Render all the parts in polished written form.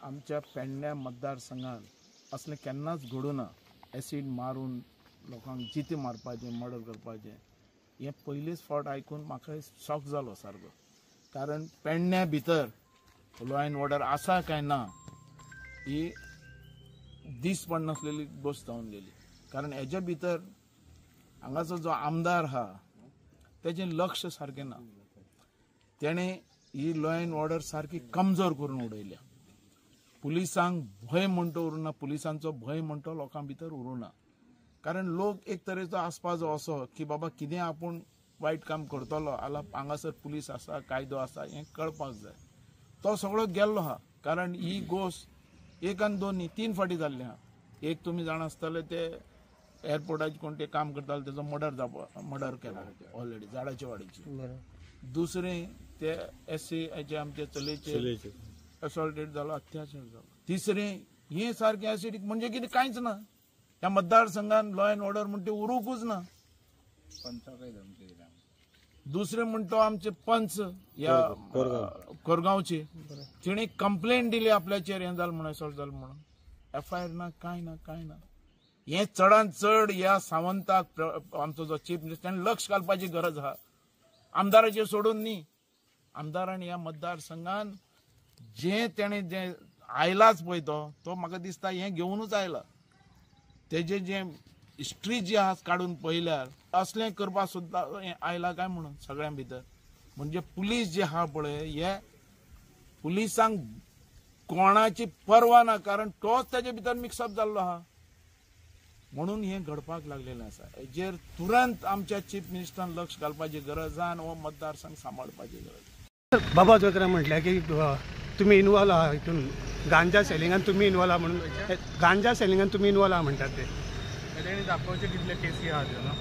आमच्या पेडण्या मतदारसंघात असले केन्नाच घडूं ना। एसिड मारून लोकांक जिते मारपाचे, मर्डर करपाचे, हे पयलीच फावट आयकून म्हाका शॉक जालो सारको। कारण पेडण्या भितर लॉ एंड ऑर्डर आसा काय ना ही दीस पडनासलेली गोष्ट जावन गेली। कारण हेच्या भितर हांगाचो जो आमदार हा तेजें लक्ष सारकें ना। तेणे ही लॉ एंड ऑर्डर सारकी कमजोर करून उडयल्या। पुलिसांक भंय म्हणटो उरूना, पुलिसांचो भंय म्हणटो लोकां भितर उरूना। कारण लोक एक तरेचो आसपाचो असो की बाबा कितें आपूण वायट काम करतलो जाल्यार हांगासर पुलीस आसा, कायदो आसा हें कळपाक जाय। तो सगळो गेल्लो हा। कारण ही गोष्ट एक आनी दोन न्ही, 3 फावटी जाल्ली हा। एक तुमी जाण आसतले ते एअरपोर्टाचे कोण ते काम करताले तेजो मर्डर केला ऑलरेडी झाडाच्या वाडीची। दुसरें ते SC हेचे आमचे चलयेचे असॉल्टेड जालो, अत्याचार जालो। तिसरें हे सारकें एसिडीक म्हणजे कितें कांयच ना। ह्या मतदारसंघात लॉ एंड ऑर्डर म्हणटा उरूंकूच ना। दुसरें म्हणतो आमचे पंच या कोरगांवचे तिणे कंप्लेंट दिली आपल्याचेर हें जालें म्हणून, असॉल्ट जालें म्हणून। FIR ना, कांय ना। हे चडांत चड ह्या सावंताक आमचो जो चीफ मिनिस्टर ताणें लक्ष घालपाची गरज आहा। आमदाराचेर सोडून न्ही, आमदारान ह्या मतदारसंघात जे तेणें आयलाच पळय तो म्हाका दिसता हें घेवनूच आयला। तेजे जे हिस्ट्री जी आहा काडून पळयल्यार असलें करपाक सुद्दां हें आयला काय म्हणून सगळ्यां भितर। म्हणजे पुलीस जे आहा पळय हे पुलिसांक कोणाची पर्वा ना। कारण तोच तेजे भितर मिक्सअप जाल्लो आहा म्हणून हें घडपाक लागलेलें आसा। हेजेर तुरंत आमच्या चीफ मिनिस्टरान लक्ष घालपाची गरज आहा आनी हो मतदारसंघ सांबाळपाची गरज। बाबा जोगरा म्हटल्या की तुम्ही इन्वॉल्व आहा हितून गांजा सेलिंगान तुम्ही इन्वॉल्व आहा म्हणून, गांजा सेलिंगान तुम्ही इन्वॉल्व आहा म्हणटात ते तेणी दाखोवचे कितले केसी आहा त्यो न्हू।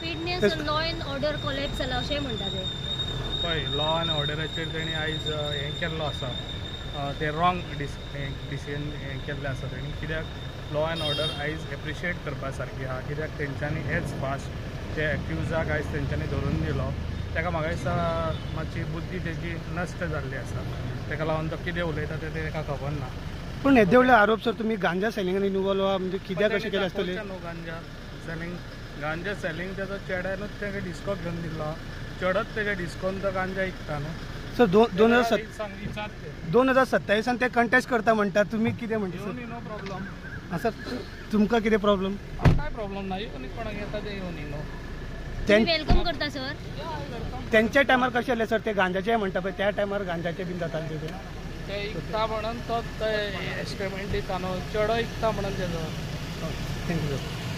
पेडण्याचो लॉ एंड ऑर्डर कोलॅप्स जाला अशें म्हणटा ते। पळय लॉ एंड ऑर्डराचेर तेणी आयज हें केल्लो आसा, ते रॉंग डिसिजन हें केल्लें आसा तेणी। कित्याक लॉ एंड ऑर्डर आयज एप्रिशिएट करपा सारकी आहा। कित्याक तेंच्यांनी हेच फास्ट ते एक्युजाक आयज तेंच्यांनी धरून दिलो। ताका म्हाका दिसता मातशी बुद्धी तेजी नश्ट जाल्ली आसा। ताका लागून तो कितें उलयता तें ताका खबर ना। पण येदे व्हडले आरोप सर तुम्ही गांजा सेलिंगान इन्वॉल्व आहा म्हणजे कित्याक अशें केलें आसतलें? गांजा सेलिंग तेजो चेड्यानूच ताका डिस्को घेवन दिलो। चेडोच तेजे डिस्कोन तो गांजा विकता न्हू। सर 2027 ते कंटेस्ट करता म्हणटा, तुम्ही कितें म्हणटा सर? No problem. सर तुमकां कितें प्रॉब्लम? काय प्रॉब्लम ना, येवन कोणाक येता ते येवन न्हू। वेलकम करता सर। त्यांच्या टायमार कशें जालें सर ते गांजाचे म्हणटा पळय त्या टायमार गांजाचे बीन जाताले ते विकता म्हणून तोच एक्सपेरिमेंट दिता न्हू, चेडो विकता म्हणून तेजो। Thank you sir.